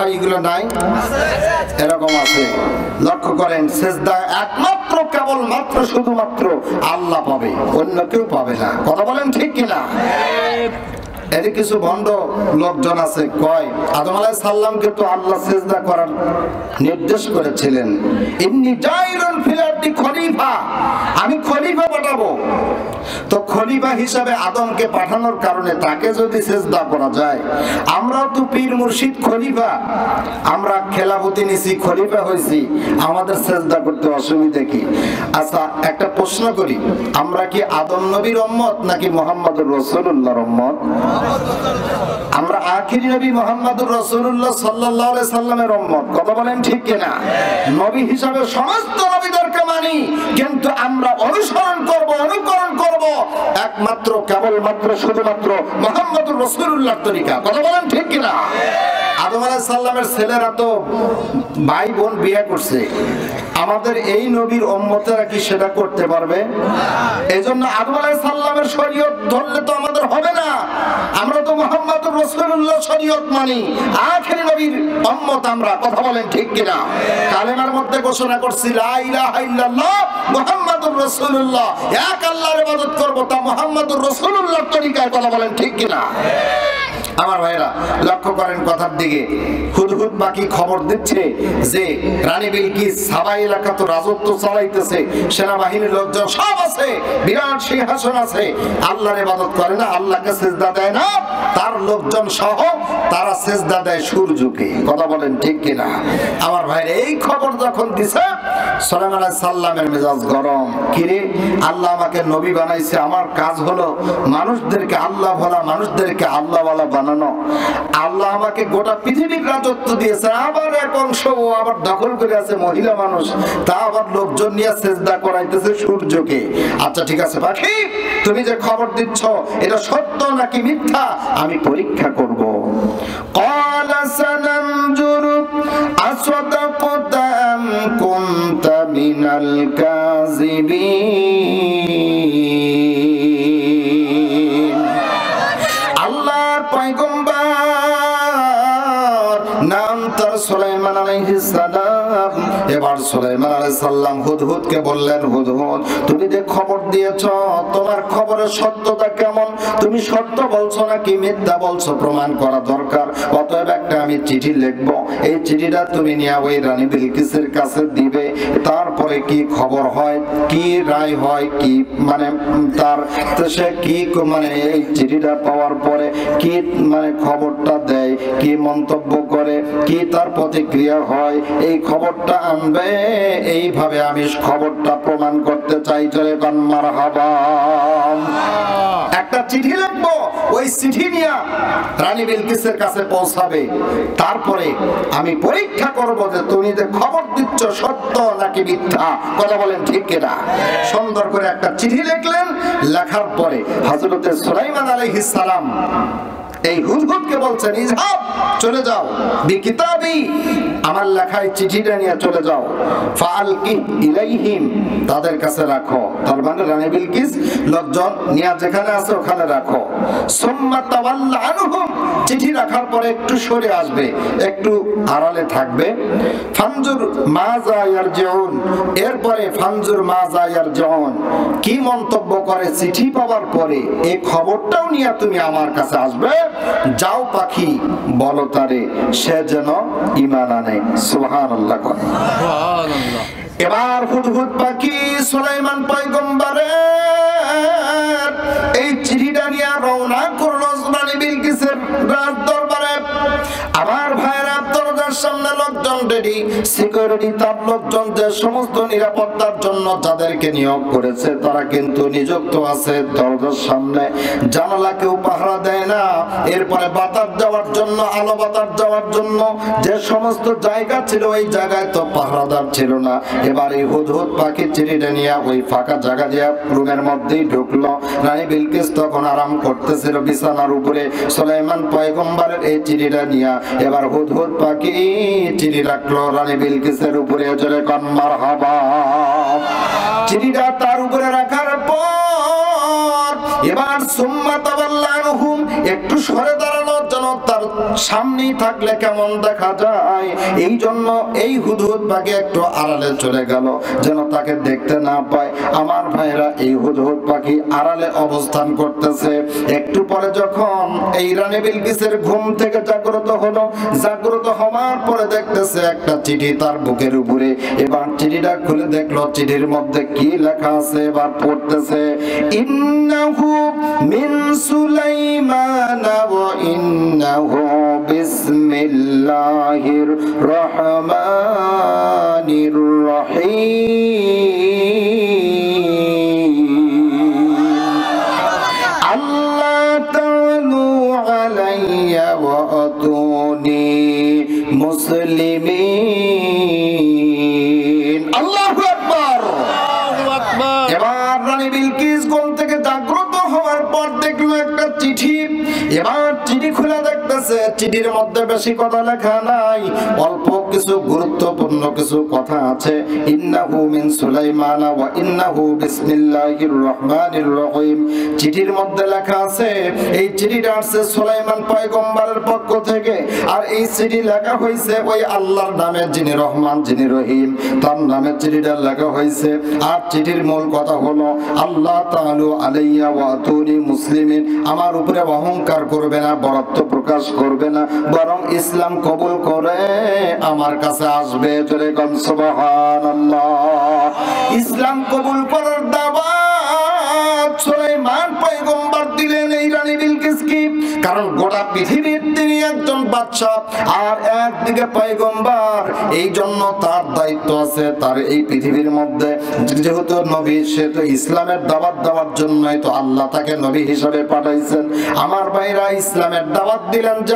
ভাই এগুলো নাই? এরকম আছে। লক্ষ্য করেন সেজদা একমাত্র কেবলমাত্র শুধুমাত্র আল্লাহ পাবে, অন্য কেউ পাবে না। কথা বলেন ঠিক কিনা? এর কিছু ভণ্ড লোকজন আছে কয় আদম আলাইহিস সালামকে তো আল্লাহ সিজদা করার নির্দেশ করেছিলেন, ইন্নী জাইলুন ফিল আরদি খলিফা, আমি খলিফা পাঠাবো। তো খলিফা হিসাবে আদমকে পাঠানোর কারণে তাকে যদি সিজদা করা যায়, আমরাও তো পীর মুর্শিদ খলিফা, আমরা খেলাফতি নিছি, খলিফা হইছি, আমাদের সিজদা করতে অসুবিধা কি? আচ্ছা একটা প্রশ্ন করি, আমরা কি আদম নবীর উম্মত নাকি মুহাম্মদুর রাসূলুল্লাহর উম্মত? আমরা আখির নবী মুহাম্মদুর রাসূলুল্লাহ সাল্লাল্লাহু আলাইহি সাল্লামের উম্মত। কথা বলেন ঠিক কিনা? নবী হিসাবে সমস্ত নবীদেরকে মানি, কিন্তু আমরা অনুসরণ করব, অনুকরণ করব একমাত্র কেবলমাত্র শুধুমাত্র মুহাম্মদুর রাসূলুল্লাহর তরিকা। কথা বলেন ঠিক কিনা? আদম আলাইহিস সালামের ছেলেরা তো ভাই বোন বিয়ে করছে, আমাদের এই নবীর উম্মতেরা কি সেটা করতে পারবে? এজন্য আদম আলাইহিস সালামের শরীয়ত ধরলে তো আমাদের হবে না, আমরা তো মুহাম্মদুর রাসূলুল্লাহ শরীয়ত মানি, আখির নবীর উম্মত আমরা। কথা বলেন ঠিক কিনা? কালেমার মধ্যে ঘোষণা করছি লা ইলাহা ইল্লাল্লাহ মুহাম্মাদুর রাসূলুল্লাহ, এক আল্লাহর ইবাদত করব, তা মুহাম্মদুর রাসূলুল্লাহর তরিকায়। কথা বলেন ঠিক কিনা? আমার ভাইরা লক্ষ্য করেন কথার দিকে। হুদহুদ পাখি খবর দিচ্ছে যে রানী বিলকিস সাবা এলাকা তো রাজত্ব চালাইতেছে, সেনাবাহিনীর লোকজন সব আছে, বিরাট সিংহাসন আছে, আল্লাহর ইবাদত করে না, আল্লাহকে সিজদা দেয় না, তার লোকজন সহ তারা সিজদা দেয় সূর্যকে। কথা বলেন ঠিক কিনা? আমার ভাইরা এই খবর যখন দিছে, সুলাইমান আলাইহিস সালামের মেজাজ গরম। কিরে, আল্লাহ আমাকে নবী বানাইছে, আমার কাজ হলো মানুষদেরকে আল্লাহ বলা, মানুষদেরকে আল্লাহ বলা বানানো। আল্লাহ আমাকে গোটা পৃথিবীর রাজত্ব দিয়েছে, আবার এক অংশ ও আবার দখল করে আছে মহিলা মানুষ, তা আবার লোকজন নিয়ে সিজদা করাইতেছে সূর্যকে। আচ্ছা ঠিক আছে পাখি, তুমি যে খবর দিচ্ছ এটা সত্য নাকি মিথ্যা আমি পরীক্ষা করব। ক্বালা সানানজুরু আসাদাকতা আম কুনতা মিনাল কাযিবিন। আল্লাহর পয়গম্বর নাম তার সুলাইমান আলাইহিস সালাম। এবার সুলাইমান আলাইহিস সালাম হুদহুদকে বললেন, হুদহুদ তুমি যে খবর দিয়েছ তোমার খবরের সত্যতা কেমন? তুমি সত্য বলছো নাকি মিথ্যা বলছো প্রমাণ করা দরকার। অতএব একটা আমি চিঠি লিখব, এই চিঠিটা তুমি নিয়ে ওই রানী বিলকিসের কাছে দিবে, তারপরে কি খবর হয়, কি রায় হয়, কি মানে তার সে কি মানে এই চিঠিটা পাওয়ার পরে কি মানে খবরটা দেয়, কি মন্তব্য করে, কি তার প্রতিক্রিয়া হয়, এই খবরটা আনবে। এইভাবে আমি খবরটা প্রমাণ করতে চাই। চলে গান মারহাবা। একটা চিঠি লিখবো, ওই চিঠি নিয়ে রানী বিলকিসের কাছে পৌঁছাবে, তারপরে আমি পরীক্ষা করব যে তুমি যে খবর দিচ্ছ সত্য নাকি মিথ্যা। কথা বলেন ঠিক কিনা? সুন্দর করে একটা চিঠি লিখলেন। লেখার পরে হযরত সুলাইমান আলাইহিস সালাম এই হুদহুদকে বলছেন, ইযহাব চলে যাও, বিকিতাবি আমার লেখায় চিঠিটা নিয়ে চলে যাও, ফাআলকি ইলাইহিম তাদের কাছে রাখো। তার মানে রানী বিলকিস লোকজন নিয়ে যেখানে আছে ওখানে রাখো। সুম্মা তাওয়াল্লা আনহুম চিঠি রাখার পরে একটু সরে আসবে, একটু আড়ালে থাকবে। ফানজুর মাজা ইয়ারজিউন এরপরে ফানজুর মাজা ইয়ারজিউন কি মন্তব্য করে চিঠি পাওয়ার পরে এই খবরটাও নিয়ে তুমি আমার কাছে আসবে। যাও পাখি বলো তারে সে যেন ঈমান আনে। সুবহানাল্লাহ। সুবহানাল্লাহ। এবার হুদহুদ পাখি সুলাইমান পয়গম্বরের এই চিঠিটা নিয়ে রওনা করলো রানী বিলকিসের রাজ দরবারে। আমার ভাইরা দরজার সামনে লোকজন রেডি, সিকিউরিটি তার লোকজন যে সমস্ত নিরাপত্তার জন্য যাদেরকে নিয়োগ করেছে তারা কিন্তু নিযুক্ত আছে দরজার সামনে। জানালা কেউ পাহারা দেয় না। এরপরে বাতাস যাওয়ার জন্য, আলো বাতাস যাওয়ার জন্য যে সমস্ত জায়গা ছিল ওই জায়গায় তো পাহারাদার ছিল না। এবার এই হুদহুদ পাখি চিঠিটা নিয়ে ওই ফাঁকা জায়গা দিয়ে রুমের মধ্যেই ঢুকলো। রানী বিলকিস তখন আরাম করতেছিল বিছানার উপরে। সুলাইমান পয়গম্বরের এই চিঠিটা নিয়ে এবার হুদহুদ পাখি চিঠি রাখলো রানী বিলকিসের উপরে। চলে কান মারহাবা। চিঠিটা তার উপরে রাখার পর এবার সুম্মা তাওয়াল্লা আনহুম একটু সরে দাঁড়ানোর জন্য তার সামনেই থাকলে কেমন দেখা যায়, এই জন্য এই হুদহুদ পাখি একটু আড়ালে চলে গেল যেন তাকে দেখতে না পায়। আমার ভাইরা, এই হুদহুদ পাখি আড়ালে অবস্থান করতেছে। একটু পরে যখন এই রানী বিলকিসের ঘুম থেকে জাগ্রত হলো, জাগ্রত হওয়ার পরে দেখতেছে একটা চিঠি তার বুকের উপরে। এবার চিঠিটা খুলে দেখলো, চিঠির মধ্যে কি লেখা আছে। এবার পড়তেছে, ইন্নাহু মিন সুলাইমান ওয়া ইন্নাহু বিসমিল্লাহির রহমানির রহিম। আল্লাহ তাআলু আলাইয়া ওয়া আতুনি মুসলিমিন। আল্লাহু আকবার। এবার রানী বিলকিস ঘুম থেকে জাগ্রত হওয়ার পর দেখলো একটা চিঠি। এবার চিঠি খুলে দেখতেছে, চিঠির মধ্যে বেশি কথা লেখা নাই, অল্প কিছু গুরুত্বপূর্ণ কিছু কথা আছে। ইন্নাহু মিন সুলাইমান ওয়া ইন্নাহু বিসমিল্লাহির রহমানির রহিম। চিঠির মধ্যে লেখা আছে, এই চিঠিটা আসছে সুলাইমান পয়গম্বরের পক্ষ থেকে। আর এই চিঠি লেখা হয়েছে ওই আল্লাহর নামে, যিনি রহমান যিনি রহিম, তার নামে চিঠিটা লেখা হয়েছে। আর চিঠির মূল কথা হলো, আল্লাহ তাআলা আলাইয়া ওয়া আতুনি মুসলিমিন, আমার উপরে অহংকার করবে না, বরত্ব প্রকাশ করবে না, বরং ইসলাম কবুল করে আমার কাছে আসবে। জোরে কোন সুবহানাল্লাহ। ইসলাম কবুল করার দাওয়াত সুলাইমান পয়গম্বর দিলেন এই রানী বিলকিসকে। কারণ গোটা পৃথিবীর তিনি একজন বাদশা আর একদিকে পয়গম্বর, এই জন্য তার দায়িত্ব আছে তার এই পৃথিবীর মধ্যে। যেহেতু নবী, সে তো ইসলামের দাওয়াত দেওয়ার জন্যই তো আল্লাহ তাকে নবী হিসাবে পাঠাইছেন। আমার ভাইরা, ইসলামের দাওয়াত দিলেন যে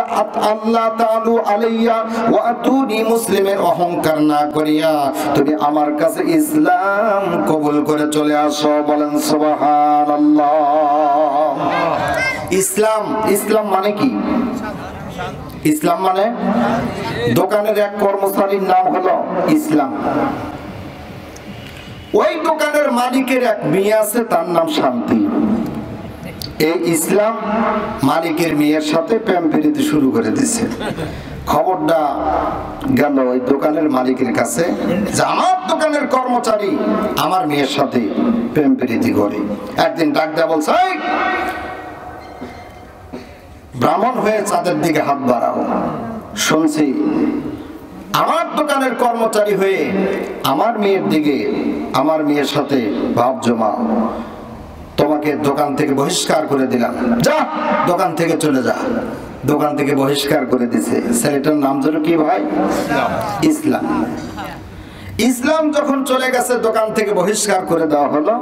আল্লাহ তাআলা আলাইয়া ওয়া আতুনি মুসলিমের অহংকার না করিয়া তুমি আমার কাছে ইসলাম কবুল করে চলে আসো। বলেন সুবহানাল্লাহ। ইসলাম, ইসলাম মানে কি? ইসলাম মানে দোকানের এক কর্মচারীর নাম হলো ইসলাম। ওই দোকানের মালিকের এক মেয়ে আছে, তার নাম শান্তি। এই ইসলাম মালিকের মেয়ের সাথে প্রেম প্রীতি শুরু করে দিছে। খবরটা গেল ওই দোকানের মালিকের কাছে যে আমার দোকানের কর্মচারী আমার মেয়ের সাথে প্রেম প্রীতি করে। একদিন ডাক দেয়া বলছে, ব্রাহ্মণ হয়ে চাঁদের দিকে হাত বাড়াও, শুনছি আমার দোকানের কর্মচারী হয়ে আমার মেয়ের দিকে, আমার মেয়ের সাথে ভাব জমাও, তোমাকে দোকান থেকে বহিষ্কার করে দিলাম, যা দোকান থেকে চলে যা। দোকান থেকে বহিষ্কার করে দিছে। ছেলেটার নাম যেন কি ভাই? ইসলাম। ইসলাম যখন চলে গেছে, দোকান থেকে বহিষ্কার করে দেওয়া হলো।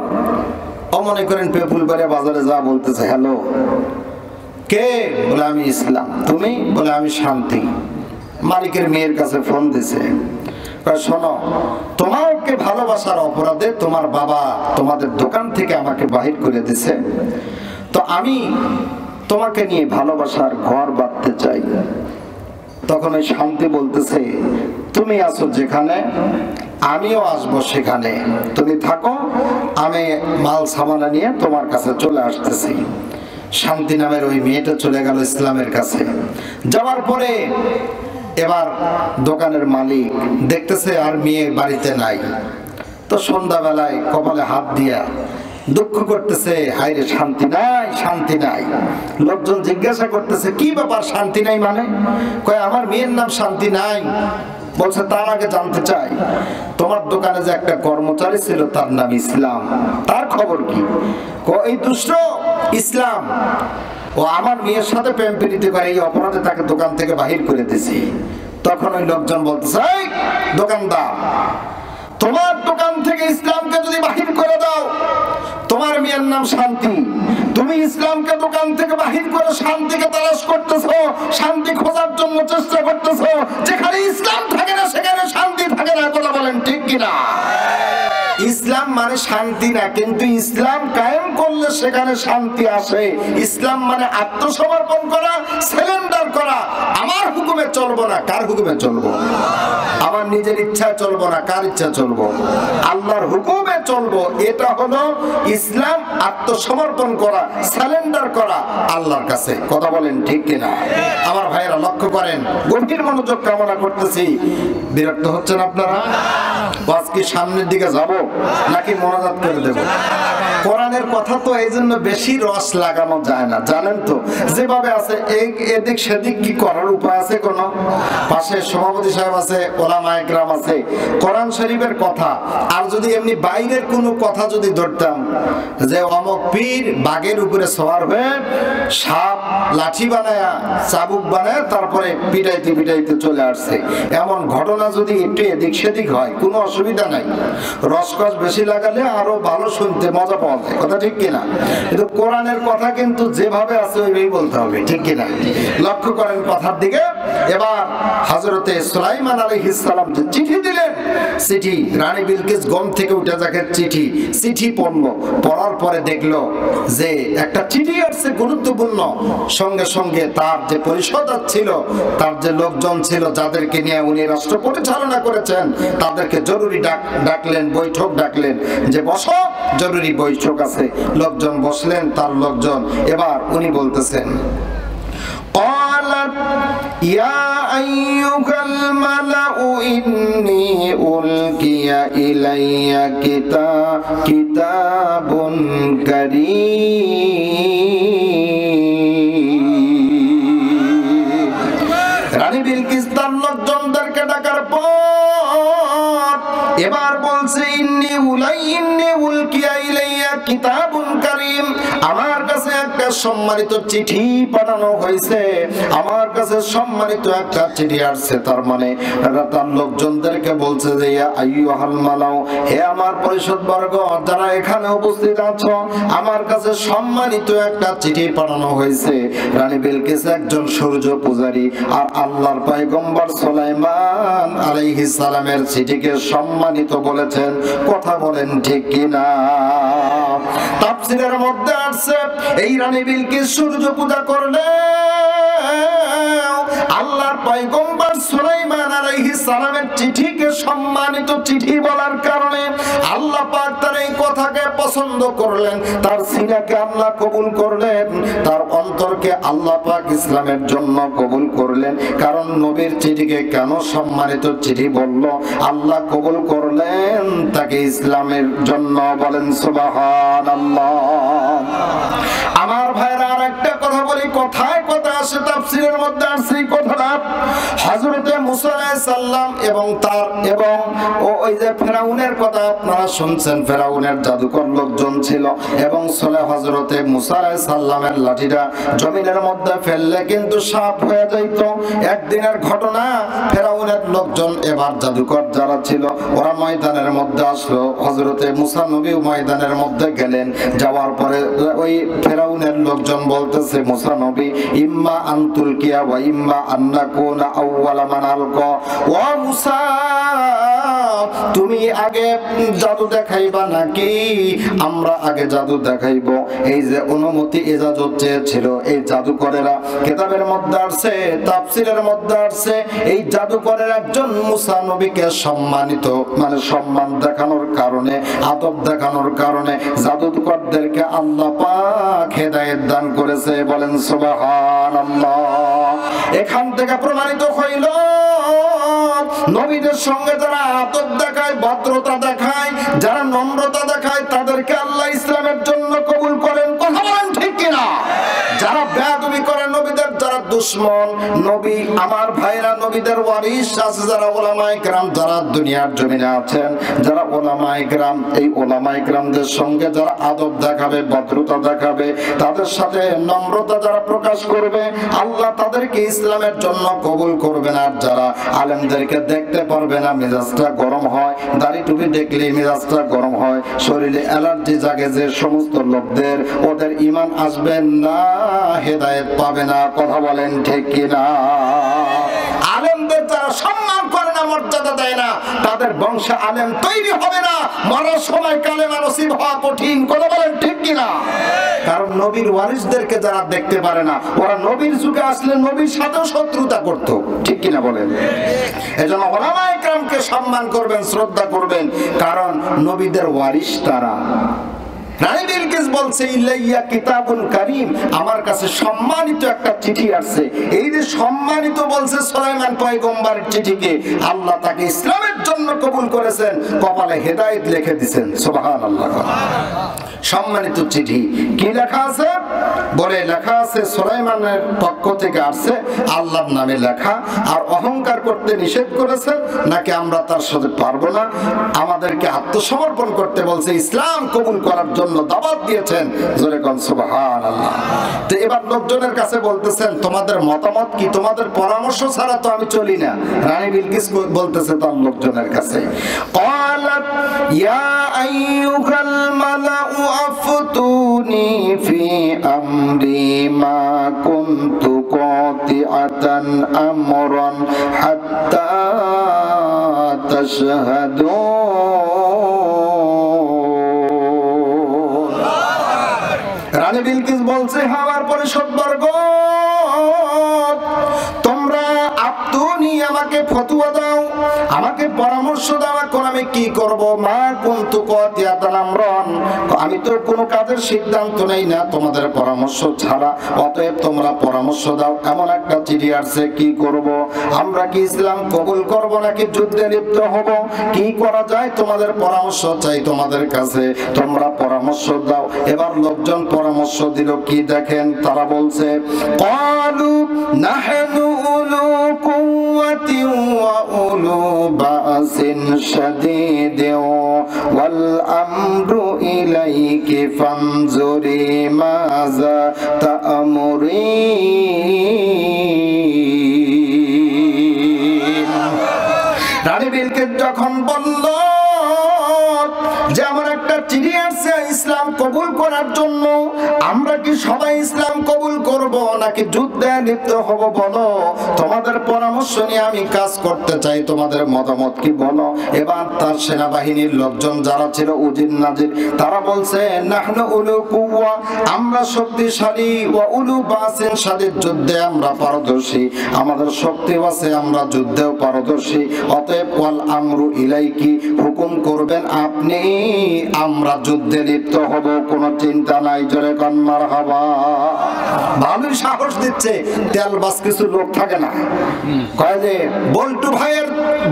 মনে করেন পেপুলবাড়িয়া বাজারে যা বলতেছে, হ্যালো কে? বলে আমি ইসলাম। তুমি? বলে আমি শান্তি। মালিকের মেয়ের কাছে ফোন দিছে, শোনো, তোমাকে ভালোবাসার অপরাধে তোমার বাবা তোমাদের দোকান থেকে আমাকে বাহির করে দিছে, তো আমি তোমাকে নিয়ে ভালোবাসার ঘর বাঁধতে চাই। তখন ওই শান্তি বলতেছে, তুমি আছো যেখানে আমিও আসবো সেখানে, তুমি থাকো, আমি মাল সামানা নিয়ে তোমার কাছে চলে আসতেছি। শান্তি নামের ওই মেয়েটা চলে গেল ইসলামের কাছে। যাওয়ার পরে এবার দোকানের মালিক দেখতেছে আর মেয়ে বাড়িতে নাই। তো সন্ধ্যাবেলায় কপালে হাত দিয়া দুঃখ করতেছে, হায়রে শান্তি নাই, শান্তি নাই। লোকজন জিজ্ঞাসা করতেছে, কি ব্যাপার শান্তি নাই মানে? কয় আমার মেয়ের নাম শান্তি নাই। বলছে, তার আগে জানতে চাই তোমার দোকানে যে একটা কর্মচারী ছিল তার নাম ইসলাম, তার খবর কি? এই দুষ্ট ইসলাম ও আমার মেয়ের সাথে প্রেম প্রীতি করে, এই অপরাধে তাকে দোকান থেকে বাহির করে দিয়েছি। তখন ওই লোকজন বলতেছে, এই দোকানদার, তোমার দোকান থেকে ইসলামকে যদি বাহির করে দাও, তোমার মেয়ের নাম শান্তি, তুমি ইসলামকে দোকান থেকে বাহির করে শান্তিকে তালাশ করতেছো, শান্তি খোঁজার জন্য চেষ্টা করতেছো। যেখানে ইসলাম থাকে না সেখানে শান্তি থাকে না। কথা বলেন ঠিক কিনা? ইসলাম মানে শান্তি না, কিন্তু ইসলাম কায়েম করলে সেখানে শান্তি আসে। ইসলাম মানে আত্মসমর্পণ করা, সারেন্ডার করা। আমার হুকুমে চলবো না, কার হুকুমে চলবো? আমার নিজের ইচ্ছায় চলবো না, কার ইচ্ছা চলবো? আল্লাহর হুকুমে চলবো। এটা হলো ইসলাম, আত্মসমর্পণ করা, সারেন্ডার করা আল্লাহর কাছে। কথা বলেন ঠিক কিনা? আমার ভাইয়েরা লক্ষ্য করেন, গভীর মনোযোগ কামনা করতেছি। বিরক্ত হচ্ছেন আপনারা? বাস কি সামনের দিকে যাব নাকি মনোজাত করে দেব? কোরআনের কথা তো এই জন্য বেশি রস লাগানো যায় না, জানেন তো। যেভাবে আছে এদিক সেদিক কি করার উপায় আছে কোন? পাশে সভাপতি সাহেব আছে, ওলামায়ে কেরাম আছে, কোরআন শরীফের কথা। আর যদি এমনি বাইরের কোনো কথা যদি ধরতাম, যে অমক পীর বাঘের উপরে সওয়ার হয়ে সাপ লাঠি বানায় চাবুক বানায় তারপরে পিটাইতে পিটাইতে চলে আসছে, এমন ঘটনা যদি একটু এদিক সেদিক হয় কোনো অসুবিধা নাই। রসকস বেশি লাগালে আরো ভালো শুনতে মজা পাওয়া যায়। কথা ঠিক কিনা? কিন্তু কোরআনের কথা কিন্তু যেভাবে আছে ওইভাবেই বলতে হবে, ঠিক কিনা? লক্ষ্য করেন কথার দিকে। এবার হযরতে সুলাইমান আলাইহিস সালাম যে চিঠি দিলেন, চিঠি রানী বিলকিস গম থেকে উঠে যাকে চিঠি পড়লো, পড়ার পরে দেখলো যে একটা চিঠি আসছে গুরুত্বপূর্ণ। সঙ্গে সঙ্গে তার যে পরিষদ ছিল, তার যে লোকজন ছিল যাদেরকে নিয়ে উনি রাষ্ট্র পরিচালনা করেছেন, তাদেরকে জরুরি ডাকলেন, বৈঠক ডাকলেন, যে বসো, জরুরি বৈঠক আছে। লোকজন বসলেন, তার লোকজন। এবার উনি বলতেছেন, قالت يا أيها الملأ إني ألقي إلي كتاب كريم। রানী বিলকিস তার লোকজনদেরকে ডাকার পর এবার বলছে, ইন্নী উলকিয়া ইলাইয়া কিতাবুন কারীম, আমার কাছে একটা সম্মানিত চিঠি পাঠানো হয়েছে, আমার কাছে সম্মানিত একটা চিঠি আসছে। তার মানে তার লোকজনদেরকে বলছে যে আইয়ুহাল মালাউ, হে আমার পরিষদবর্গ যারা এখানে উপস্থিত আছো, আমার কাছে সম্মানিত একটা চিঠি পাঠানো হয়েছে। রানী বিলকিস একজন সূর্য পূজারী, আর আল্লাহর পয়গম্বর সুলাইমান আলাইহিস সালামের চিঠিকে সম্মানিত বলেছেন। কথা বলেন ঠিক কিনা? তাফসীরের মধ্যে আছে, এই রানী বিলকিস সূর্য পূজা করলে আল্লাহর পয়গম্বর সুলাইমান আলাইহিস সালামের চিঠিকে সম্মানিত চিঠি বলার কারণে আল্লাহ পাক তার এই কথাকে পছন্দ করলেন, তার সিনাকে আল্লাহ কবুল করলেন, তার অন্তরকে আল্লাহ পাক ইসলামের জন্য কবুল করলেন। কারণ নবীর চিঠিকে কেন সম্মানিত চিঠি বলল? আল্লাহ কবুল করলেন তাকে ইসলামের জন্য। বলেন সুবহানাল্লাহ। আমার ভাইরা আরেকটা কথা বলি, কথায় কথা আসে, তাফসীরের মধ্যে আসে কথাটা। হযরতে মুসা আলাইহিস সালাম এবং ওই যে ফেরাউনের কথা আপনারা শুনছেন, ফেরাউনের জাদুকর লোকজন ছিল, এবং হযরতে মুসা আলাইহিস সালামের লাঠিটা জমিনের মধ্যে ফেললে কিন্তু সাপ হয়ে যাইত। একদিনের ঘটনা, ফেরাউনের লোকজন এবার জাদুকর যারা ছিল ওরা ময়দানের মধ্যে আসলো। হযরতে মুসা নবী ময়দানের মধ্যে গেলেন, যাওয়ার পরে ওই ফেরাউনের লোকজন বলতেছে, মুসা নবী, ইম্মা আনতুল কিয়া ওয়া ইম্মা আন্নাকুনা আউওয়ালা মান আলকা। ও মুসা, তুমি আগে জাদু দেখাইবা নাকি আমরা আগে জাদু দেখাইব? এই যে অনুমতি ইজাজত চেয়েছিল এই জাদুকরেরা, কিতাবের মধ্যে আছে, তাফসীরের মধ্যে আছে, এই জাদুকরের একজন মুসা নবীকে সম্মানিত মানে সম্মান দেখানোর কারণে, আদব দেখানোর কারণে জাদুকরদেরকে আল্লাহ পাক হেদায়েত দান করেছে। বলেন সুবহানাল্লাহ। এখান থেকে প্রমাণিত হইল নবীদের সঙ্গে যারা আদব দেখায়, ভদ্রতা দেখায়, যারা নম্রতা দেখায়, তাদেরকে আল্লাহ ইসলামের জন্য কবুল করেন। কথা বলেন ঠিক কিনা? যারা বেয়াদবি করে নবীদের, যারা দুশমন, নবী আমার ভাইরা নবীদের ওয়ারিস আছে যারা ওলামায়ে কেরাম, যারা দুনিয়ার জমিনে আছেন, যারা ওলামায়ে কেরাম, এই ওলামায়ে কেরামদের সঙ্গে যারা আদব দেখাবে, ভদ্রতা দেখাবে, তাদের সাথে নম্রতা যারা প্রকাশ করবে, আল্লাহ তাদেরকে ইসলামের জন্য কবুল করবেন। আর যারা আলেমদেরকে দেখতে পারবে না, মেজাজটা গরম হয়, দাড়ি টুপি দেখলে মেজাজটা গরম হয়, শরীরে অ্যালার্জি জাগে, যে সমস্ত লোকদের ওদের ঈমান আসবে না, হেদায়েত পাবে না। কথা বলেন ঠিক কিনা? আলেমদের যারা যারা সম্মান করে না, মর্যাদা দেয় না, তাদের বংশে আলেম তৈরি হবে না, মরার সময় কালেমা নসিব হওয়া কঠিন। কথা বলেন ঠিক কিনা? কারণ নবীর ওয়ারিসদেরকে যারা দেখতে পারে না, ওরা নবীর যুগে আসলে নবীর সাথেও শত্রুতা করত। ঠিক কিনা বলেন? এজন্য উলামায়ে কেরামকে সম্মান করবেন, শ্রদ্ধা করবেন, কারণ নবীদের ওয়ারিস তারা। রানী বিলকিস বলছে, ইলাইয়া কিতাবুন কারীম, আমার কাছে সম্মানিত একটা চিঠি আসছে। এই যে সম্মানিত বলছে সুলাইমান পয়গম্বরের চিঠিকে, আল্লাহ তাকে ইসলামের জন্য কবুল করেছেন, কপালে হেদায়েত লিখে দিবেন। সুবহানাল্লাহ। সম্মানিত চিঠি কি লেখা আছে? বলে লেখা আছে সুলাইমানের পক্ষ থেকে আসছে, আল্লাহর নামে লেখা। আর অহংকার করতে নিষেধ করেছেন, নাকি আমরা তার সাথে পারবো না, আমাদেরকে আত্মসমর্পণ করতে বলছে, ইসলাম কবুল করার জন্য দাওয়াত দিয়েছেন। জোরে কোন সুবহানাল্লাহ। তো এবার লোকজনের কাছে বলতেছেন, তোমাদের মতামত কি? তোমাদের পরামর্শ ছাড়া তো আমি চলি না। রানী বিলকিস বলতেছে তার লোকজনের কাছে, ক্বালাত ইয়া আইয়ুহাল মালাউ আফতুনি ফি আমরি মা কুনতু কাতিআতান আমরান হাত্তা তাশহাদুন। রানী বিলকিস বলছে, হওয়ার পরে সববর্গ, তোমরা আফতুনি, আমাকে ফতোয়া দাও, আমাকে পরামর্শ দাও, এখন আমি কি করব? মা কুনতু কাতিআতান আমরান, আমি তো কোনো কাজের সিদ্ধান্ত নেই না তোমাদের পরামর্শ ছাড়া, অতএব তোমরা পরামর্শ দাও। এমন একটা চিঠি আসছে, কি করব? আমরা কি ইসলাম কবুল করব নাকি যুদ্ধে লিপ্ত হব? কি করা যায়? তোমাদের পরামর্শ চাই তোমাদের কাছে, তোমরা পরামর্শ দাও। এবার লোকজন পরামর্শ দিল, কি দেখেন? তারা বলছে, ক্বালু নাহনু উলু কুওয়াতিন ওয়া উলু বাসিন শাদীদিন ওয়াল আমরু ইলাইকি ফানজুরি মাযা তা'মুরিন। রানী বিলকিস যখন বলল যে আমার একটা চিঠি আসছে ইসলাম কবুল করার জন্য, আমরা কি সবাই ইসলাম কবুল করব নাকি যুদ্ধে লিপ্ত হব? বলো, তোমাদের পরামর্শ নিয়ে আমি কাজ করতে চাই, তোমাদের মতামত কি বলো? এবার তার সেনাবাহিনীর লোকজন যারা ছিল, উজির নাজির, তারা বলছে, নাহনু উলু কুওয়া, আমরা শক্তিশালী, ওয়া উলু বাসিন শাদীদ, যুদ্ধে আমরা পারদর্শী, আমাদের শক্তি আছে, আমরা যুদ্ধেও পারদর্শী। অতএব ওয়াল আমরু ইলাইকি, হুকুম করবেন আপনি, আমরা যুদ্ধে লিপ্ত হব, কোনো চিন্তা নাই। জোরে কোন মারহাবা। ভালোই সাহস দিচ্ছে। তেলবাস কিছু লোক থাকে না, কয় যে বল্টু ভাইয়ের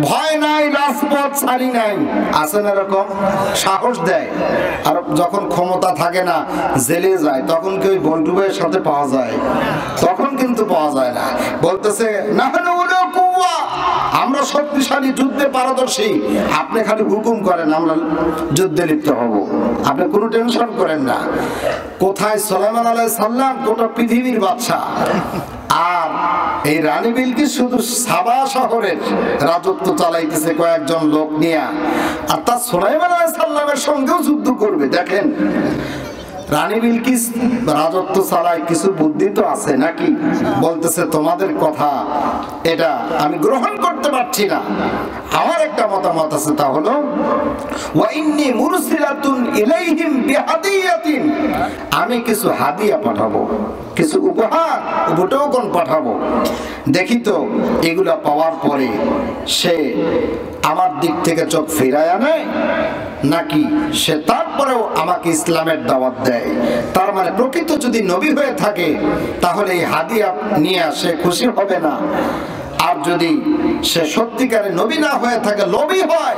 ভয় নাই, রাজপথ ছাড়ি নাই, আছেন এরকম, সাহস দেয়। আর যখন ক্ষমতা থাকে না, জেলে যায়, তখন কি ওই বল্টু ভাইয়ের সাথে পাওয়া যায়? তখন কিন্তু পাওয়া যায় না। বলতেছে, নাহনু উলু কুওয়া, আমরা শক্তিশালী, যুদ্ধে পারদর্শী, আপনি খালি হুকুম করেন, আমরা যুদ্ধে লিপ্ত হব, আপনি কোনো টেনশন করেন না। কোথায় সুলাইমান আলাইহিস সালাম, গোটা পৃথিবীর বাদশা, আর এই রানী বিলকিস শুধু সাবা শহরের রাজত্ব চালাইতেছে কয়েকজন লোক নিয়ে, আর তা সুলাইমান আলাইহিস সালামের সঙ্গেও যুদ্ধ করবে। দেখেন, রানী বিলকিস রাজত্ব চালায়, কিছু বুদ্ধি তো আছে নাকি? বলতেছে, তোমাদের কথা এটা আমি গ্রহণ করতে পারছি না, আমার একটা মতামত আছে, তা হলো ওয়া ইন্নী মুরসিলাতুন ইলাইহিম বিহাদিয়াতিন, আমি কিছু হাদিয়া পাঠাবো, কিছু উপহার, উপটোকন পাঠাবো। দেখি তো এগুলা পাওয়ার পরে সে আমার দিক থেকে চোখ ফিরায় নেয়, নাকি সে তারপরেও আমাকে ইসলামের দাওয়াত দেয়। তার মানে প্রকৃত যদি নবী হয়ে থাকে, তাহলে এই হাদিয়া নিয়ে সে খুশি হবে না। আর যদি সে সত্যিকারে নবী না হয়ে থাকে, লোভী হয়,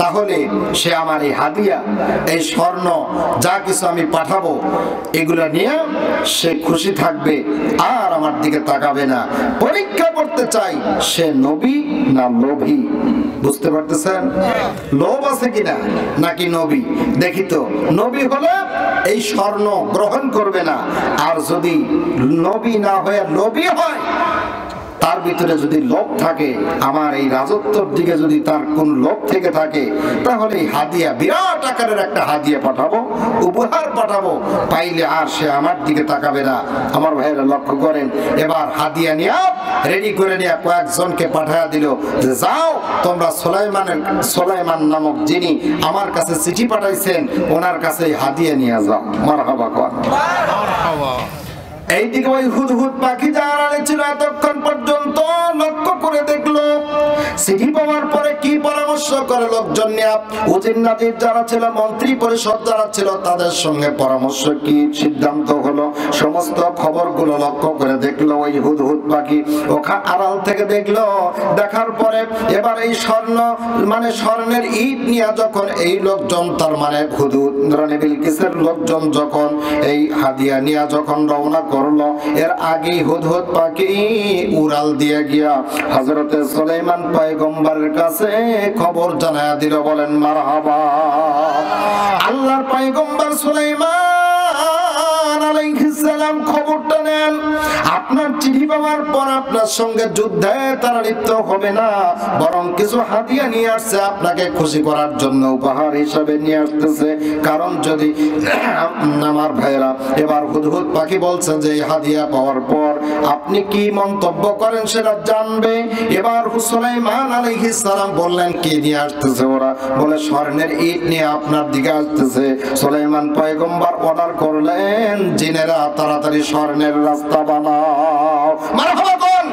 তাহলে সে আমার এই হাদিয়া, এই স্বর্ণ, যা কিছু আমি পাঠাবো, এগুলো নিয়ে সে খুশি থাকবে, আর আমার দিকে তাকাবে না। পরীক্ষা করতে চাই সে নবী না লোভী। বুঝতে পারতেছেন? লোভ আছে কিনা, নাকি নবী? দেখি তো, নবী হলে এই স্বর্ণ গ্রহণ করবে না, আর যদি নবী না হয়ে লোভী হয়, তার ভিতরে যদি লোভ থাকে, আমার এই রাজত্বের দিকে যদি তার কোন লোভ থেকে থাকে, তাহলে এই হাদিয়া বিরাট আকারের একটা হাদিয়া পাঠাবো, উপহার পাঠাবো, পাইলে আর সে আমার দিকে তাকাবে না। আমার ভাইয়েরা লক্ষ্য করেন, এবার হাদিয়া নিয়ে রেডি করে নিয়ে কয়েকজনকে পাঠায়া দিল যে যাও তোমরা সুলাইমান নামক যিনি আমার কাছে চিঠি পাঠাইছেন ওনার কাছে হাদিয়া নিয়ে যাও। মারহাবা কর। এইদিকে ওই হুদহুদ পাখি যারা ছিল এতক্ষণ পর্যন্ত লক্ষ্য করে দেখলো চিঠি পাওয়ার পরে কি পরামর্শ করে লোকজন নিয়ে, উজির নাজির যারা ছিল, মন্ত্রী পরিষদ যারা ছিল, তাদের সঙ্গে পরামর্শ কি সিদ্ধান্ত হলো, সমস্ত খবরগুলো লক্ষ্য করে দেখলো ওই হুদহুদ পাখি। ওখানে আড়াল থেকে দেখলো, দেখার পরে এবার এই স্বর্ণের ইট নিয়ে যখন এই লোকজন, তার মানে হুদহুদ রানী বিলকিসের লোকজন যখন এই হাদিয়া নিয়ে যখন রওনা করলো, এর আগে হুদহুদ পাখি উড়াল দিয়ে গিয়া হযরতে সুলাইমান পয়গম্বরের কাছে খবর জানায়া দিল। বলেন মারহাবা। আল্লাহর পয়গম্বর সুলাইমান আলাইহিস সালাম খবরটা নেন, আপনার চিঠি পাওয়ার পর আপনার সঙ্গে যুদ্ধে তারা লিপ্ত হবে না, বরং কিছু হাদিয়া নিয়ে আসছে আপনাকে খুশি করার জন্য, উপহার হিসাবে নিয়ে আসতেছে। কারণ যদি আমার ভাইরা, এবার হুদহুদ পাখি বলছে যে হাদিয়া পাওয়ার পর আপনি কি মন্তব্য করেন সেটা জানবে। এবার সুলাইমান আলাইহিস সালাম বললেন কি নিয়ে আসতেছে ওরা? বলে স্বর্ণের ইট নিয়ে আপনার দিকে আসতেছে। সুলাইমান পয়গম্বর অর্ডার করলেন, জিনেরা তাড়াতাড়ি স্বর্ণের রাস্তা বানাও। মারহাবা কোন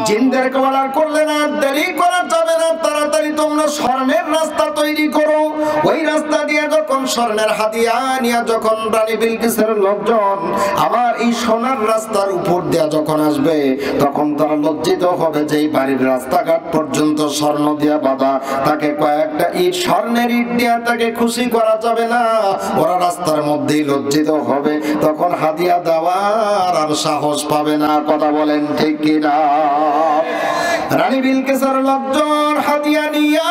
জিনদেরকে অর্ডার করলেন, আর দেরি করা যাবে না, তাড়াতাড়ি তোমরা স্বর্ণের রাস্তা তৈরি করো। ওই রাস্তা দিয়ে যখন স্বর্ণের হাদিয়া নিয়ে যখন রানী বিলকিসের লোকজন আমার এই সোনার রাস্তার উপর দিয়ে যখন আসবে, তখন তারা লজ্জিত হবে যে এই বাড়ির রাস্তাঘাট পর্যন্ত স্বর্ণ দিয়া বাঁধা, তাকে কয়েকটা ইট স্বর্ণের ইট দিয়ে তাকে খুশি করা যাবে না, ওরা রাস্তার মধ্যেই লজ্জিত হবে, তখন হাদিয়া দেওয়ার আর সাহস পাবে না। কথা বলেন ঠিক কিনা? রানী বিলকিসের লোকজন হাদিয়া নিয়ে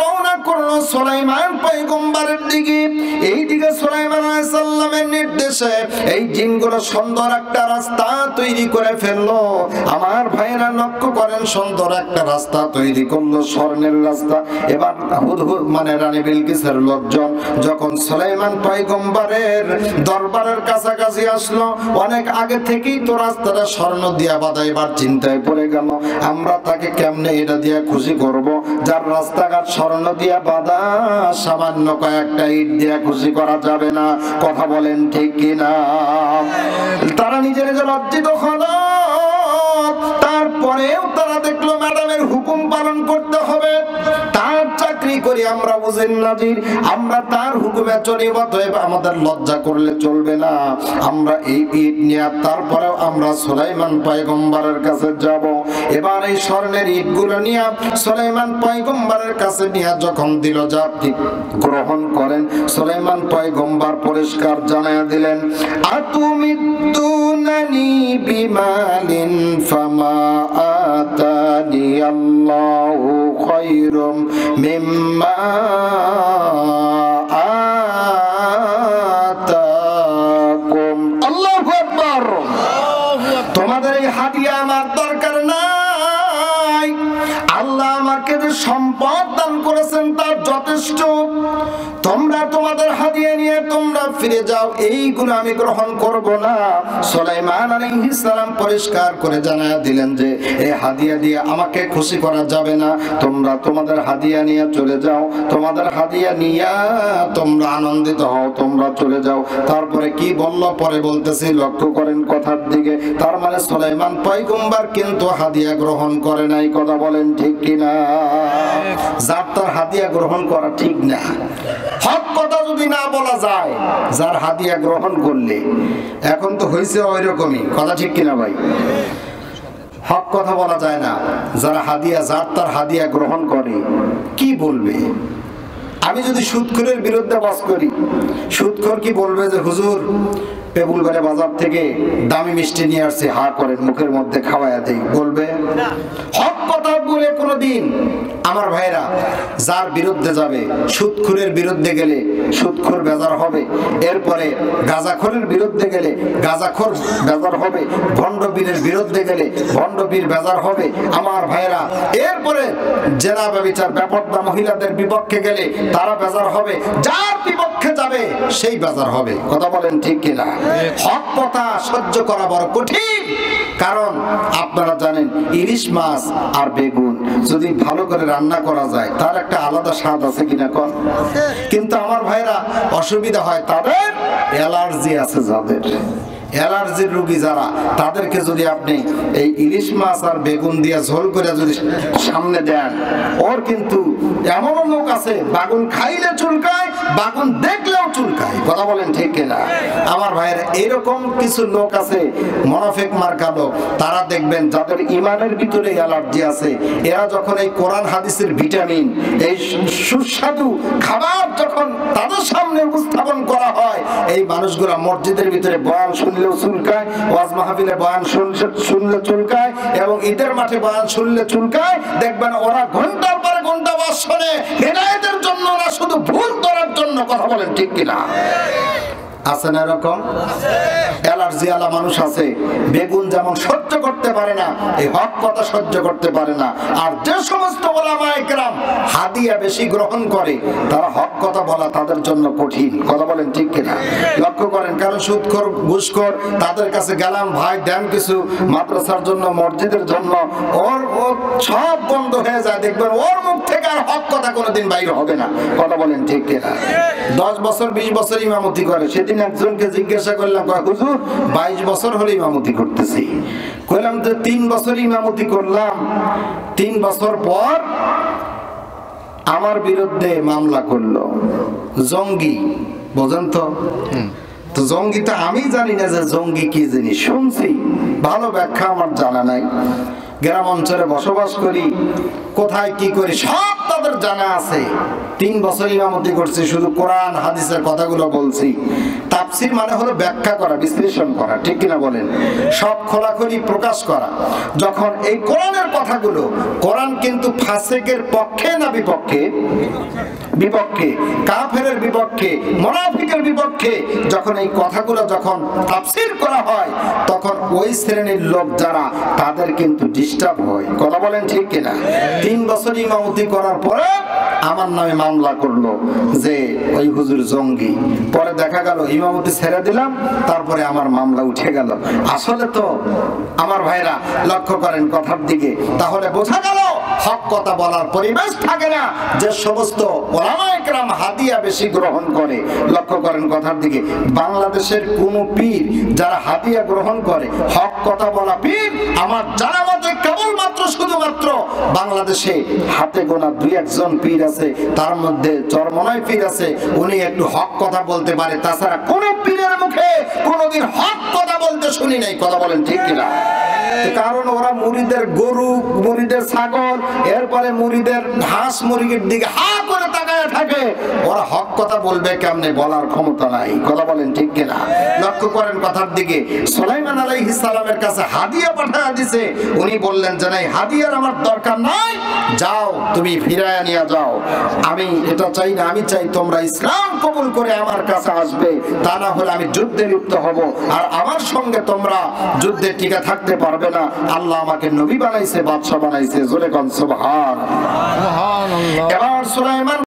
রওনা করলো সুলাইমান পয়গম্বরের দিকে। এইদিকে সুলাইমান আলাইহিস সালামের নির্দেশে এই জিনগুলো সুন্দর একটা রাস্তা তৈরি করে ফেললো। আমার ভাইরা লক্ষ্য করেন, সুন্দর একটা রাস্তা তৈরি করলো, স্বর্ণের রাস্তা। এবার হুদহুদ রানী বিলকিসের লোকজন যখন সুলাইমান পয়গম্বরের দরবারের কাছাকাছি আসলো, অনেক আগে থেকেই তো রাস্তাটা স্বর্ণ দিয়া বাঁধা। এবার চিন্তায় পড়ে গেল, আমরা তাকে কেমনে এটা দিয়ে খুশি করব, যার রাস্তাঘাট স্বর্ণ দিয়া বাঁধা, সামান্য কয়েকটা ইট দিয়ে খুশি করা যাবে না। কথা বলেন ঠিক কিনা? তারা নিজের লজ্জিত হলো। তারপরেও তারা দেখলো ম্যাডামের হুকুম পালন করতে হবে, তার চাকরি করি আমরা, বুঝেন নাজির, আমরা তার হুকুমে চলি, অতএব আমাদের লজ্জা করলে চলবে না। আমরা এই ইট নিয়ে তারপরেও আমরা সুলাইমান পয়গম্বরের কাছে যাব। এবার এই স্বর্ণের ইটগুলো নিয়ে সুলাইমান পয়গম্বরের কাছে নিয়ে যখন দিল, যা আপনি গ্রহণ করেন। সুলাইমান পয়গম্বর পরিষ্কার জানায়া দিলেন, আতুমিদ্দুনানি বিমালিন ফামা আতানি আল্লাহু খায়রুম মিম্মা আতাকুম। আল্লাহু আকবার। তোমাদের এই হাদিয়া আমার দরকার নাই, আল্লাহ আমাকে যে সম্পদ দান করেছেন তার যথেষ্ট। তোমরা তোমাদের হাদিয়া নিয়ে তোমরা ফিরে যাও, এইগুলো আমি গ্রহণ করব না। সুলাইমান আলাইহিস সালাম পরিষ্কার করে জানায়া দিলেন যে এই হাদিয়া দিয়ে আমাকে খুশি করা যাবে না, তোমরা তোমাদের হাদিয়া নিয়ে চলে যাও, তোমাদের হাদিয়া নিয়ে তোমরা আনন্দিত হও, তোমরা চলে যাও। তারপরে কি বলল পরে বলতেছি, লক্ষ্য করেন কথার দিকে। তার মানে সুলাইমান পয়গম্বর কিন্তু হাদিয়া গ্রহণ করে নাই। কথা বলেন ঠিক কিনা? যার তার হাদিয়া গ্রহণ করা ঠিক না। হক কথা যদি না বলা যায়, যার হাদিয়া গ্রহণ করলে, এখন তো হয়েছে ওই রকমই। কথা ঠিক কিনা ভাই? হক কথা বলা যায় না। যারা হাদিয়া, যার তার হাদিয়া গ্রহণ করে, কি বলবে? আমি যদি সুদখোরের বিরুদ্ধে বাস করি, সুদখোর কি বলবে যে হুজুর পেপুলবাড়ি বাজার থেকে দামি মিষ্টি নিয়ে আসছে, হা করেন মুখের মধ্যে খাওয়াইয়া দেই, বলবে? হক কথা বলে কোনোদিন আমার ভাইরা যার বিরুদ্ধে যাবে, সুদখোরের বিরুদ্ধে গেলে সুদখোর বেজার হবে, এরপরে গাঁজাখোরের বিরুদ্ধে গেলে গাঁজাখোর বেজার হবে, ভণ্ডবীরের বিরুদ্ধে গেলে ভণ্ডবীর বেজার হবে আমার ভাইরা, এরপরে জেনা ব্যভিচার বেপরদা মহিলাদের বিপক্ষে গেলে তারা বেজার হবে, যার বিপক্ষে যাবে সেই বেজার হবে। কথা বলেন ঠিক কিনা? হক কথা সহ্য করা বড় কঠিন, কারণ আপনারা জানেন ইলিশ মাছ আর বেগুন যদি ভালো করে রান্না করা যায় তার একটা আলাদা স্বাদ আছে কিনা কন? কিন্তু আমার ভাইরা অসুবিধা হয় তাদের, অ্যালার্জি আছে যাদের, অ্যালার্জির রোগী যারা, তাদেরকে যদি আপনি এই ইলিশ মাছ আর বেগুন দিয়ে ঝোল করে যদি সামনে দেন, ওর কিন্তু এমন লোক আছে বাগুন খাইলে চুলকায়, বাগুন দেখলেও চুলকায়। কথা বলেন ঠিক কিনা? আমার ভাইয়ের এইরকম কিছু লোক আছে মুনাফিক মার্কা লোক, তারা দেখবেন যাদের ইমানের ভিতরে অ্যালার্জি আছে, এরা যখন এই কোরআন হাদিসের ভিটামিন, এই সুস্বাদু খাবার যখন তাদের সামনে উপস্থাপন করা হয়, এই মানুষগুলা মসজিদের ভিতরে বয়ান শুনলেও চুলকায়, ওয়াজ মাহফিলে বয়ান শুনলে চুলকায়, এবং ঈদের মাঠে বয়ান শুনলে চুলকায়। দেখবেন ওরা ঘন্টার পরে ঘন্টা ওয়াজ শুনে হেদায়েতের জন্য না, শুধু ভুল করার জন্য। কথা বলেন ঠিক কিনা? আছে না এরকম? অ্যালার্জি আলা মানুষ আছে, বেগুন যেমন সহ্য করতে পারে না, এই হক কথা সহ্য করতে পারে না। আর যে সমস্ত ওলামায়ে কেরাম হাদিয়া বেশি গ্রহণ করে, তারা হক কথা বলা তাদের জন্য কঠিন। কথা বলেন ঠিক কিনা? লক্ষ্য করেন, কারণ সুদখোর ঘুষখোর তাদের কাছে গেলাম, ভাই দেন কিছু মাদ্রাসার জন্য, মসজিদের জন্য, ওর সব বন্ধ হয়ে যায়। দেখবেন ওর মুখ থেকে আর হক কথা কোনোদিন বাইরে হবে না। কথা বলেন ঠিক কিনা? 10 বছর 20 বছর ইমামতি করে। সেদিন একজনকে জিজ্ঞাসা করলাম, হুজুর 22 বছর হলে ইমামতি করতেছি। কইলাম তো 3 বছর ইমামতি করলাম, 3 বছর পর আমার বিরুদ্ধে মামলা করলো জঙ্গি। বোঝেন তো? তো জঙ্গি তো আমি জানি না যে জঙ্গি কি জিনিস, শুনছি, ভালো ব্যাখ্যা আমার জানা নাই। গ্রাম অঞ্চলে বসবাস করি, কোথায় কি করি সব তাদের জানা আছে। 3 বছর ইমামতি করছি, শুধু কোরআন হাদিসের কথাগুলো বলছি। তাফসীর মানে হলো ব্যাখ্যা করা, বিশ্লেষণ করা, ঠিক কিনা বলেন? সব খোলাখুলি প্রকাশ করা। যখন এই কোরআনের কথাগুলো, কোরআন কিন্তু ফাসিকের পক্ষে না বিপক্ষে? বিপক্ষে, কাফেরের বিপক্ষে, মুনাফিকের বিপক্ষে। যখন এই কথাগুলো যখন তাফসীর করা হয়, তখন ওই শ্রেণীর লোক যারা, তাদের কিন্তু ডিস্টার্ব হয়। কথা বলেন ঠিক কিনা? 3 বছর ইমামতি করার পরে আমার নামে মামলা করলো যে ওই হুজুর জঙ্গি। পরে দেখা গেল ইমামতি ছেড়ে দিলাম, তারপরে আমার মামলা উঠে গেল। আসলে তো আমার ভাইরা লক্ষ্য করেন কথার দিকে, তাহলে বোঝা গেল হক কথা বলার পরিবেশ থাকে না যে সমস্ত ওলামায়ে কেরাম হাদিয়া বেশি গ্রহণ করে। লক্ষ্য করেন কথার দিকে, বাংলাদেশের কোন পীর যারা হাদিয়া গ্রহণ করে, হক কথা বলা পীর আমার জানা মতে কেবলমাত্র শুধুমাত্র বাংলাদেশে হাতে গোনা 2-1 জন পীর আছে, তার মধ্যে চরমনাই পীর আছে, উনি একটু হক কথা বলতে পারে। তাছাড়া কোন পীরের মুখে কোনোদিন হক কথা বলতে শুনি নাই। কথা বলেন ঠিক কিনা? কারণ ওরা মুরিদের গরু, মুরিদের ছাগল, এরপরে মুরিদের হাঁস মুরগির দিকে হা করে তাকায় থাকে। ওরা হক কথা বলবে কেমনে, বলার ক্ষমতা নাই। কথা বলেন ঠিক কিনা? লক্ষ্য করেন কথার দিকে, সুলাইমান আলাইহিস সালামের কাছে হাদিয়া পাঠায় দিয়েছে। উনি বললেন যে নাই, হাদিয়ার আমার দরকার নাই, যাও তুমি ফিরায় নিয়ে যাও। আমি এটা চাই না, আমি চাই তোমরা ইসলাম কবুল করে আমার কাছে আসবে, তা না হলে আমি যুদ্ধে লিপ্ত হব, আর আমার সঙ্গে তোমরা যুদ্ধে টিকে থাকতে পারবে না। আল্লাহ আমাকে নবী বানাইছে, বাদশা বানাইছে। জোরে কোন সুবহানাল্লাহ। এবার সুলাইমান